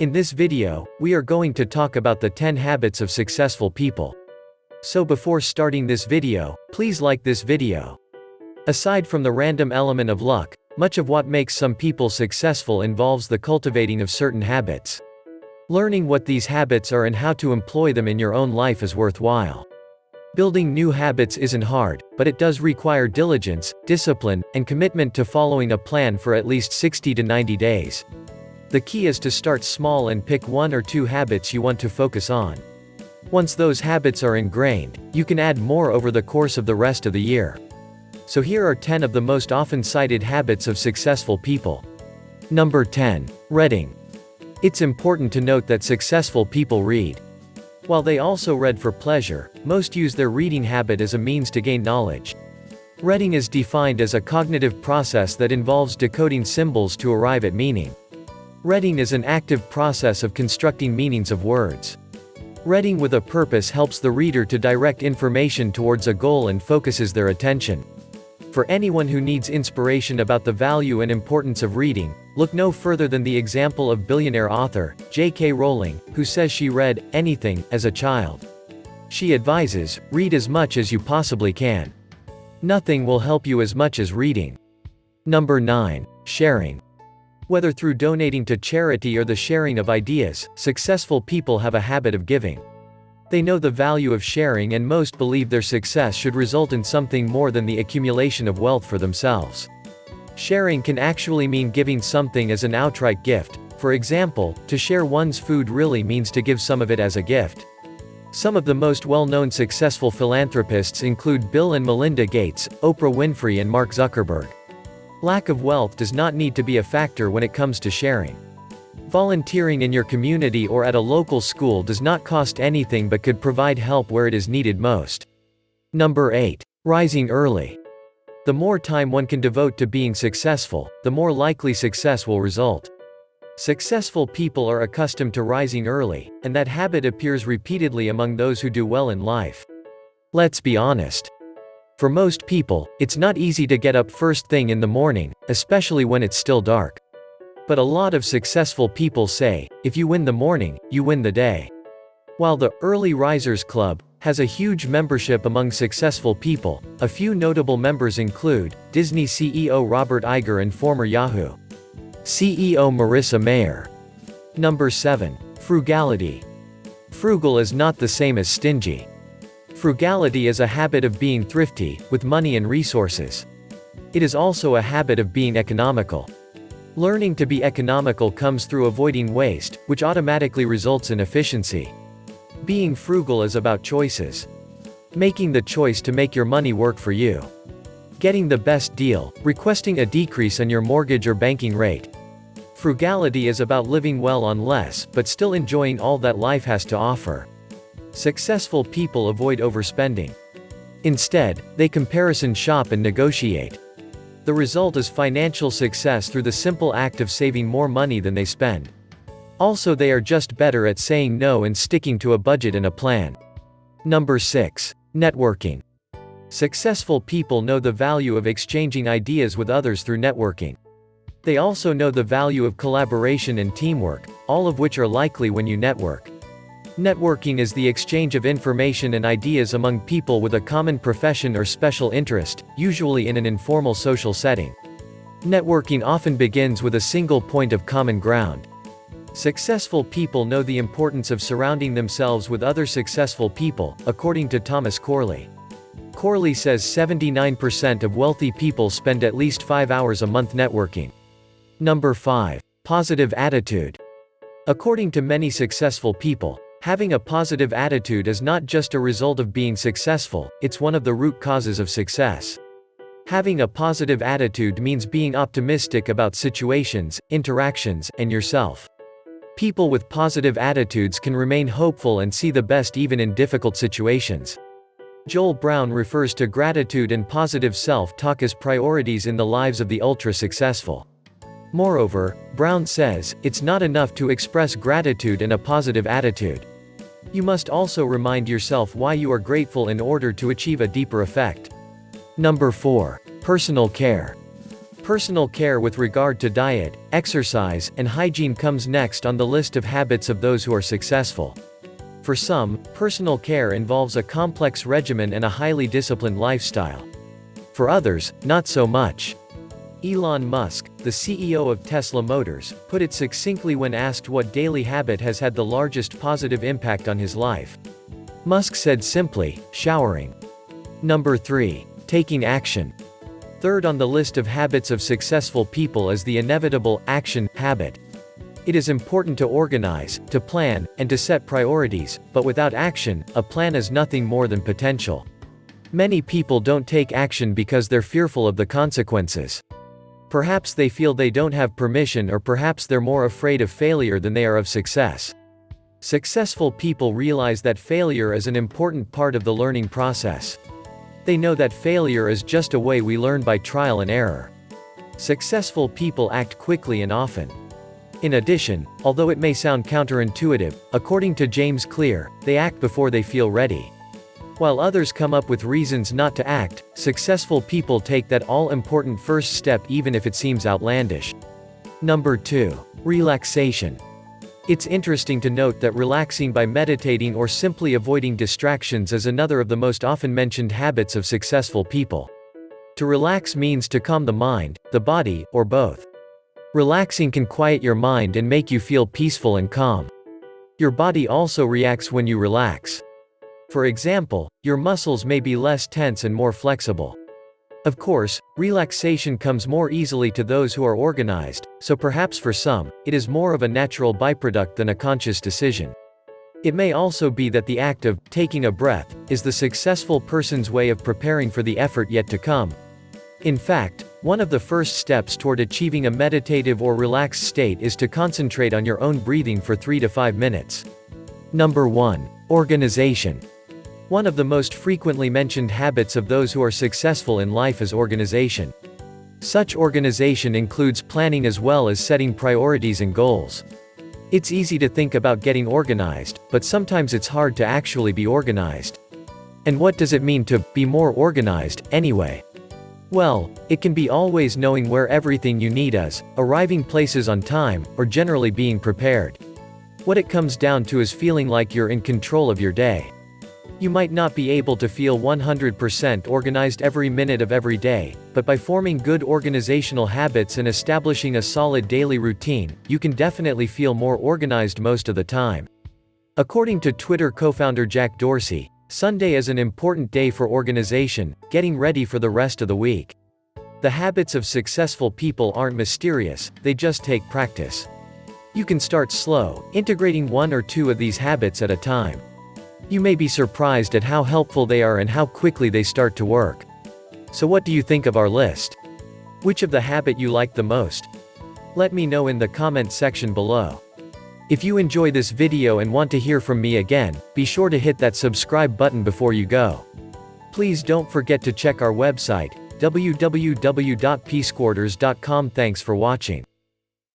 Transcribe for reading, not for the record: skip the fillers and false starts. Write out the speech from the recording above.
In this video, we are going to talk about the 10 habits of successful people. So before starting this video, please like this video. Aside from the random element of luck, much of what makes some people successful involves the cultivating of certain habits. Learning what these habits are and how to employ them in your own life is worthwhile. Building new habits isn't hard, but it does require diligence, discipline, and commitment to following a plan for at least 60 to 90 days. The key is to start small and pick 1 or 2 habits you want to focus on. Once those habits are ingrained, you can add more over the course of the rest of the year. So here are 10 of the most often cited habits of successful people. Number 10. Reading. It's important to note that successful people read. While they also read for pleasure, most use their reading habit as a means to gain knowledge. Reading is defined as a cognitive process that involves decoding symbols to arrive at meaning. Reading is an active process of constructing meanings of words. Reading with a purpose helps the reader to direct information towards a goal and focuses their attention. For anyone who needs inspiration about the value and importance of reading, look no further than the example of billionaire author, J.K. Rowling, who says she read anything as a child. She advises, read as much as you possibly can. Nothing will help you as much as reading. Number 9. Sharing. Whether through donating to charity or the sharing of ideas, successful people have a habit of giving. They know the value of sharing and most believe their success should result in something more than the accumulation of wealth for themselves. Sharing can actually mean giving something as an outright gift. For example, to share one's food really means to give some of it as a gift. Some of the most well-known successful philanthropists include Bill and Melinda Gates, Oprah Winfrey and Mark Zuckerberg. Lack of wealth does not need to be a factor when it comes to sharing. Volunteering in your community or at a local school does not cost anything but could provide help where it is needed most. Number 8. Rising early. The more time one can devote to being successful, the more likely success will result. Successful people are accustomed to rising early, and that habit appears repeatedly among those who do well in life. Let's be honest. For most people, it's not easy to get up first thing in the morning, especially when it's still dark. But a lot of successful people say, if you win the morning, you win the day. While the Early Risers Club has a huge membership among successful people, a few notable members include Disney CEO Robert Iger and former Yahoo CEO Marissa Mayer. Number 7. Frugality. Frugal is not the same as stingy. Frugality is a habit of being thrifty, with money and resources. It is also a habit of being economical. Learning to be economical comes through avoiding waste, which automatically results in efficiency. Being frugal is about choices. Making the choice to make your money work for you. Getting the best deal, requesting a decrease on your mortgage or banking rate. Frugality is about living well on less, but still enjoying all that life has to offer. Successful people avoid overspending. Instead, they comparison shop and negotiate. The result is financial success through the simple act of saving more money than they spend. Also, they are just better at saying no and sticking to a budget and a plan. Number 6. Networking. Successful people know the value of exchanging ideas with others through networking. They also know the value of collaboration and teamwork, all of which are likely when you network. Networking is the exchange of information and ideas among people with a common profession or special interest, usually in an informal social setting. Networking often begins with a single point of common ground. Successful people know the importance of surrounding themselves with other successful people, according to Thomas Corley. Corley says 79% of wealthy people spend at least 5 hours a month networking. Number 5. Positive attitude. According to many successful people, having a positive attitude is not just a result of being successful, it's one of the root causes of success. Having a positive attitude means being optimistic about situations, interactions, and yourself. People with positive attitudes can remain hopeful and see the best even in difficult situations. Joel Brown refers to gratitude and positive self-talk as priorities in the lives of the ultra-successful. Moreover, Brown says, it's not enough to express gratitude and a positive attitude. You must also remind yourself why you are grateful in order to achieve a deeper effect. Number 4. Personal care. Personal care with regard to diet, exercise, and hygiene comes next on the list of habits of those who are successful. For some, personal care involves a complex regimen and a highly disciplined lifestyle. For others, not so much. Elon Musk, the CEO of Tesla Motors, put it succinctly when asked what daily habit has had the largest positive impact on his life. Musk said simply, showering. Number 3. Taking action. Third on the list of habits of successful people is the inevitable action habit. It is important to organize, to plan, and to set priorities, but without action, a plan is nothing more than potential. Many people don't take action because they're fearful of the consequences. Perhaps they feel they don't have permission, or perhaps they're more afraid of failure than they are of success. Successful people realize that failure is an important part of the learning process. They know that failure is just a way we learn by trial and error. Successful people act quickly and often. In addition, although it may sound counterintuitive, according to James Clear, they act before they feel ready. While others come up with reasons not to act, successful people take that all-important first step even if it seems outlandish. Number 2. Relaxation. It's interesting to note that relaxing by meditating or simply avoiding distractions is another of the most often mentioned habits of successful people. To relax means to calm the mind, the body, or both. Relaxing can quiet your mind and make you feel peaceful and calm. Your body also reacts when you relax. For example, your muscles may be less tense and more flexible. Of course, relaxation comes more easily to those who are organized, so perhaps for some, it is more of a natural byproduct than a conscious decision. It may also be that the act of taking a breath is the successful person's way of preparing for the effort yet to come. In fact, one of the first steps toward achieving a meditative or relaxed state is to concentrate on your own breathing for 3 to 5 minutes. Number 1. Organization. One of the most frequently mentioned habits of those who are successful in life is organization. Such organization includes planning as well as setting priorities and goals. It's easy to think about getting organized, but sometimes it's hard to actually be organized. And what does it mean to be more organized, anyway? Well, it can be always knowing where everything you need is, arriving places on time, or generally being prepared. What it comes down to is feeling like you're in control of your day. You might not be able to feel 100% organized every minute of every day, but by forming good organizational habits and establishing a solid daily routine, you can definitely feel more organized most of the time. According to Twitter co-founder Jack Dorsey, Sunday is an important day for organization, getting ready for the rest of the week. The habits of successful people aren't mysterious, they just take practice. You can start slow, integrating 1 or 2 of these habits at a time. You may be surprised at how helpful they are and how quickly they start to work. So what do you think of our list? Which of the habit you like the most? Let me know in the comment section below. If you enjoy this video and want to hear from me again, be sure to hit that subscribe button before you go. Please don't forget to check our website, www.peacequarters.com. Thanks for watching.